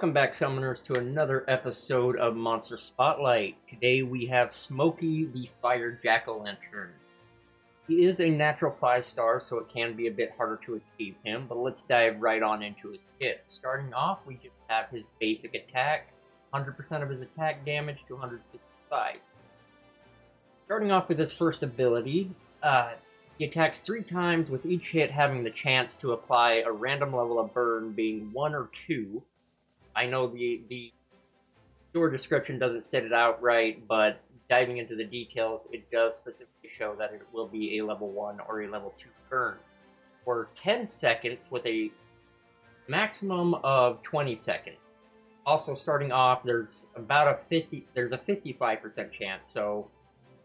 Welcome back, Summoners, to another episode of Monster Spotlight. Today we have Smokey, the Fire Jack-o'-lantern. He is a natural 5-star, so it can be a bit harder to achieve him, but let's dive right on into his kit. Starting off, we just have his basic attack, 100% of his attack damage to 165. Starting off with his first ability, he attacks 3 times, with each hit having the chance to apply a random level of burn, being 1 or 2. I know the store description doesn't set it out right, but diving into the details, it does specifically show that it will be a level 1 or a level 2 burn for 10 seconds with a maximum of 20 seconds. Also, starting off, there's a 55% chance, so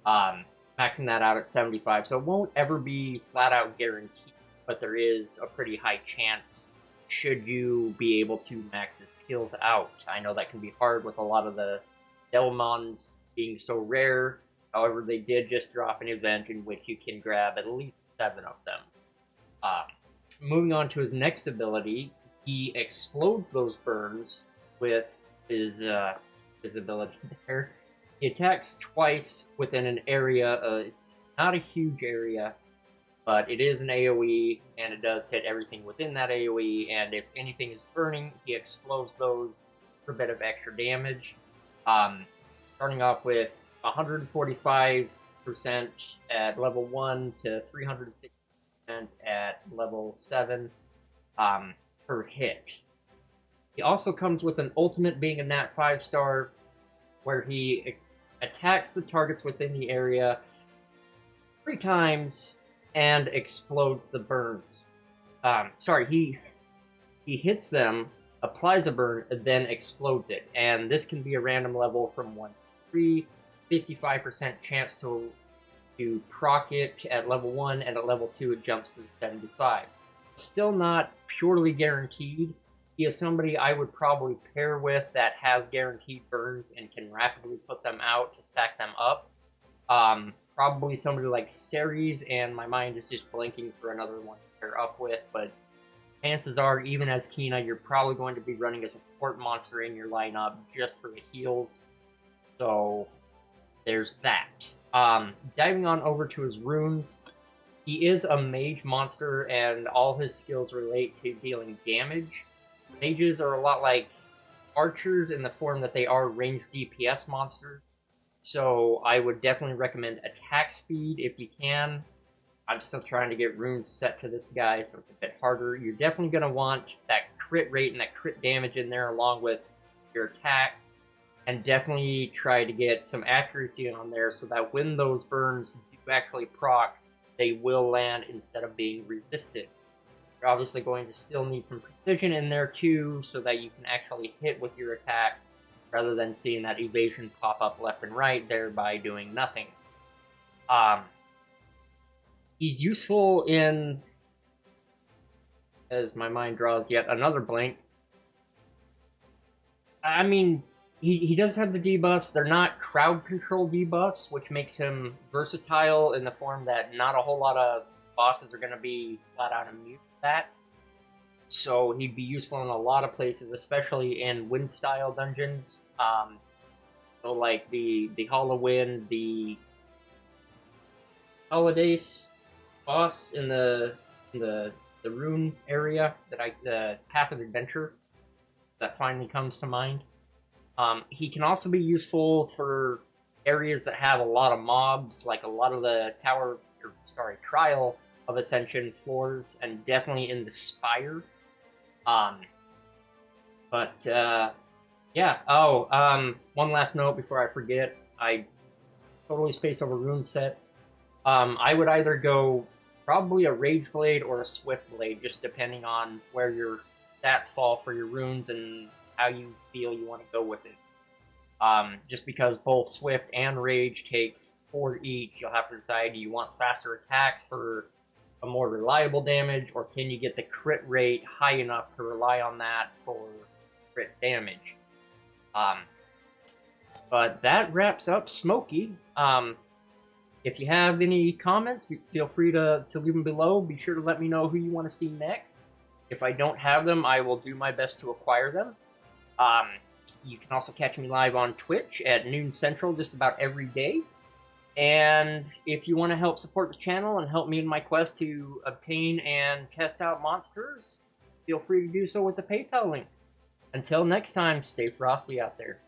maxing that out at 75, so it won't ever be flat out guaranteed, but there is a pretty high chance should you be able to max his skills out. I know that can be hard with a lot of the Delmons being so rare. However, they did just drop an event in which you can grab at least 7 of them. Moving on to his next ability, he explodes those burns with his ability there. He attacks twice within an area. It's not a huge area, but it is an AoE, and it does hit everything within that AoE, and if anything is burning, he explodes those for a bit of extra damage. Starting off with 145% at level 1 to 360% at level 7 per hit. He also comes with an ultimate, being a nat 5-star, where he attacks the targets within the area 3 times and explodes the burns. He hits them, applies a burn, and then explodes it. And this can be a random level from 1 to 3, 55% chance to proc it at level 1, and at level 2 it jumps to 75. Still not purely guaranteed. He is somebody I would probably pair with that has guaranteed burns and can rapidly put them out to stack them up. Probably somebody like Ceres, and my mind is just blanking for another one to pair up with, but chances are, even as Kina, you're probably going to be running a support monster in your lineup just for the heals. So, there's that. Diving on over to his runes, he is a mage monster, and all his skills relate to dealing damage. Mages are a lot like archers in the form that they are ranged DPS monsters. So I would definitely recommend attack speed if you can. I'm still trying to get runes set to this guy, so it's a bit harder. You're definitely going to want that crit rate and that crit damage in there along with your attack. And definitely try to get some accuracy on there so that when those burns do actually proc, they will land instead of being resisted. You're obviously going to still need some precision in there too, so that you can actually hit with your attacks, rather than seeing that evasion pop up left and right, thereby doing nothing. He's useful in, as my mind draws yet another blank, I mean, he does have the debuffs. They're not crowd control debuffs, which makes him versatile in the form that not a whole lot of bosses are going to be flat out immune to that. So he'd be useful in a lot of places, especially in wind-style dungeons. So like the Hall of Wind, the Holidays boss in the Rune area, the Path of Adventure, that finally comes to mind. He can also be useful for areas that have a lot of mobs, like a lot of the Trial of Ascension floors, and definitely in the Spire. One last note before I forget. I totally spaced over rune sets. I would either go probably a Rage Blade or a Swift Blade, just depending on where your stats fall for your runes and how you feel you want to go with it. Just because both Swift and Rage take 4 each, you'll have to decide, do you want faster attacks for a more reliable damage, or can you get the crit rate high enough to rely on that for crit damage? But that wraps up Smokey. If you have any comments, feel free to leave them below. Be sure to let me know who you want to see next. If I don't have them, I will do my best to acquire them. You can also catch me live on Twitch at noon central just about every day. And if you want to help support the channel and help me in my quest to obtain and test out monsters, feel free to do so with the PayPal link. Until next time, stay frosty out there.